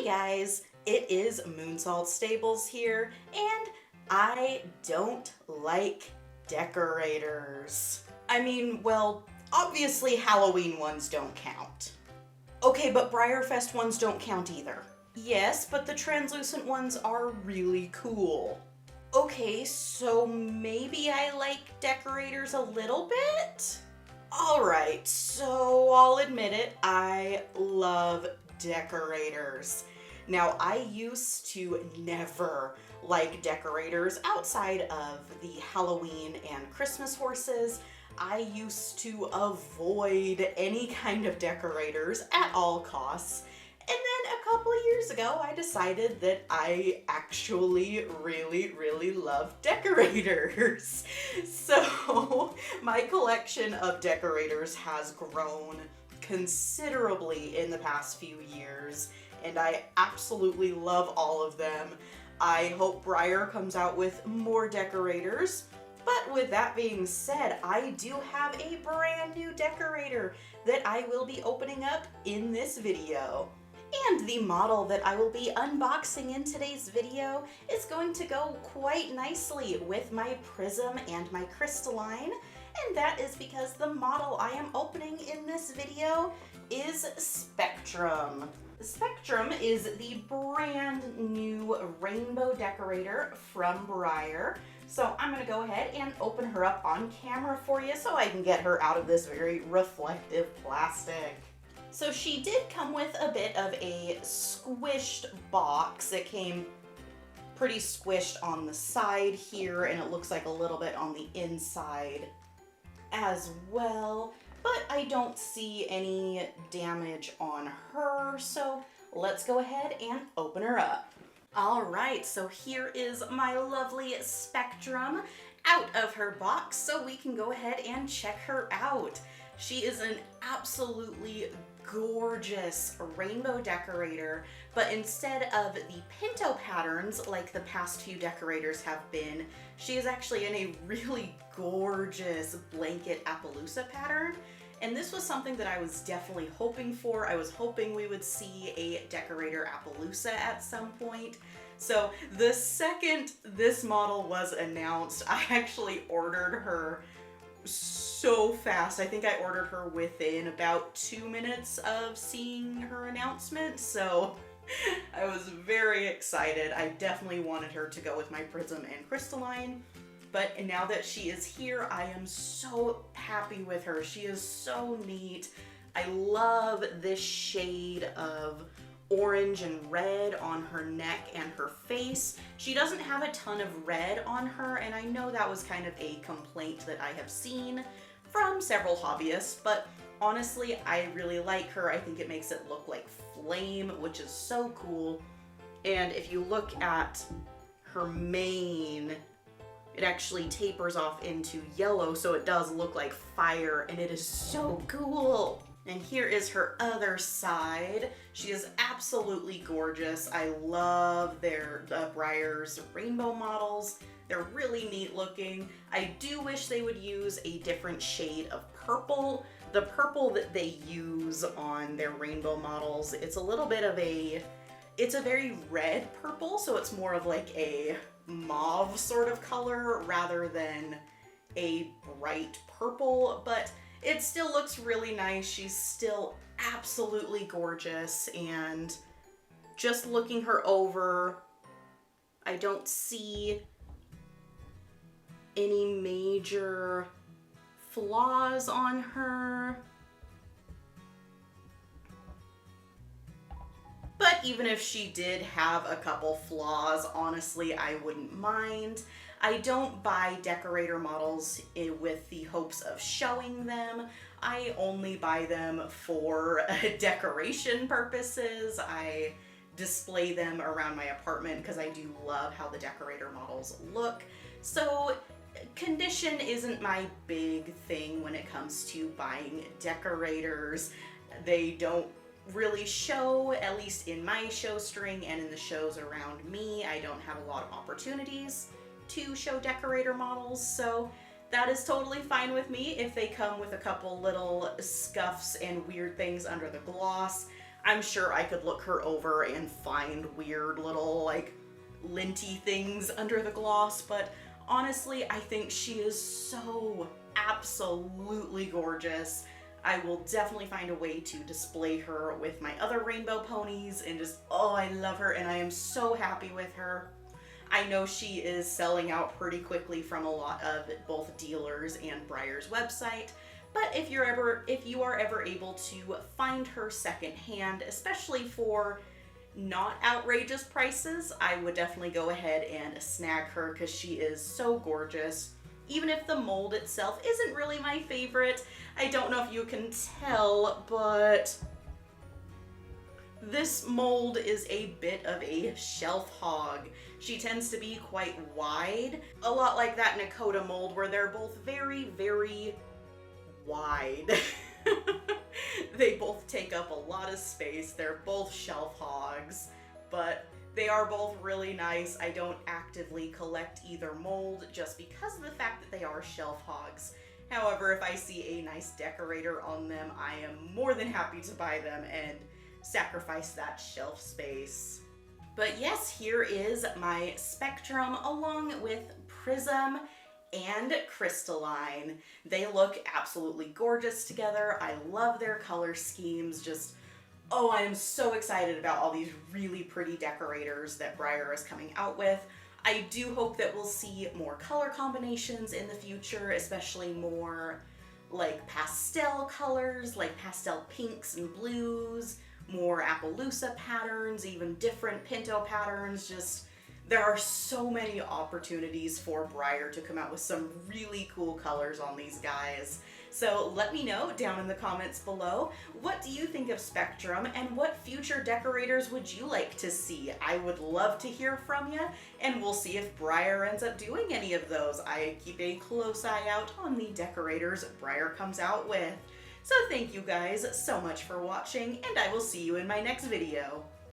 Hey guys, it is Moonsalt Stables here, and I don't like decorators. I mean, well, obviously Halloween ones don't count. Okay, but Breyerfest ones don't count either. Yes, but the translucent ones are really cool. Okay, so maybe I like decorators a little bit? Alright, so I'll admit it, I love decorators. Now, I used to never like decorators outside of the Halloween and Christmas horses. I used to avoid any kind of decorators at all costs. And then a couple of years ago, I decided that I actually really love decorators. So my collection of decorators has grown considerably in the past few years, and I absolutely love all of them. I hope Breyer comes out with more decorators. But with that being said, I do have a brand new decorator that I will be opening up in this video. And the model that I will be unboxing in today's video is going to go quite nicely with my prism and my crystalline. And that is because the model I am opening in this video is Spectrum. Spectrum is the brand new rainbow decorator from Breyer. So I'm going to go ahead and open her up on camera for you so I can get her out of this very reflective plastic. So she did come with a bit of a squished box. It came pretty squished on the side here, and it looks like a little bit on the inside as well. But I don't see any damage on her, so let's go ahead and open her up. All right, so here is my lovely Spectrum out of her box, so we can go ahead and check her out. She is an absolutely gorgeous rainbow decorator, but instead of the pinto patterns like the past few decorators have been, she is actually in a really gorgeous blanket Appaloosa pattern. And this was something that I was definitely hoping for. I was hoping we would see a decorator Appaloosa at some point. So the second this model was announced, I actually ordered her so fast. I think I ordered her within about 2 minutes of seeing her announcement, so I was very excited. I definitely wanted her to go with my prism and crystalline, but now that she is here, I am so happy with her. She is so neat. I love this shade of orange and red on her neck and her face. She doesn't have a ton of red on her, and I know that was kind of a complaint that I have seen from several hobbyists, but honestly, I really like her. I think it makes it look like flame, which is so cool. And if you look at her mane, it actually tapers off into yellow, so it does look like fire, and it is so cool. And here is her other side. She is absolutely gorgeous. I love their Breyer's rainbow models. They're really neat looking. I do wish they would use a different shade of purple. The purple that they use on their rainbow models, it's a little bit of it's a very red purple, so it's more of like a mauve sort of color rather than a bright purple, but it still looks really nice. She's still absolutely gorgeous, and just looking her over, I don't see any major flaws on her. But even if she did have a couple flaws, honestly, I wouldn't mind. I don't buy decorator models with the hopes of showing them. I only buy them for decoration purposes. I display them around my apartment because I do love how the decorator models look. So condition isn't my big thing when it comes to buying decorators. They don't really show, at least in my show string and in the shows around me. I don't have a lot of opportunities to show decorator models, so that is totally fine with me if they come with a couple little scuffs and weird things under the gloss. I'm sure I could look her over and find weird little like linty things under the gloss, but honestly, I think she is so absolutely gorgeous. I will definitely find a way to display her with my other rainbow ponies and just, oh, I love her and I am so happy with her. I know she is selling out pretty quickly from a lot of both dealers and Breyer's website, but if you are ever able to find her secondhand, especially for not outrageous prices, I would definitely go ahead and snag her because she is so gorgeous. Even if the mold itself isn't really my favorite, I don't know if you can tell, but this mold is a bit of a shelf hog. She tends to be quite wide, a lot like that Nakota mold where they're both very, very wide. They both take up a lot of space. They're both shelf hogs, but they are both really nice. I don't actively collect either mold just because of the fact that they are shelf hogs. However, if I see a nice decorator on them, I am more than happy to buy them and sacrifice that shelf space. But yes, here is my Spectrum along with Prism and Crystalline. They look absolutely gorgeous together. I love their color schemes. Just, oh, I am so excited about all these really pretty decorators that Breyer is coming out with. I do hope that we'll see more color combinations in the future, especially more like pastel colors, like pastel pinks and blues, more Appaloosa patterns, even different Pinto patterns. Just, there are so many opportunities for Breyer to come out with some really cool colors on these guys. So let me know down in the comments below, what do you think of Spectrum and what future decorators would you like to see? I would love to hear from you, and we'll see if Breyer ends up doing any of those. I keep a close eye out on the decorators Breyer comes out with. So thank you guys so much for watching, and I will see you in my next video.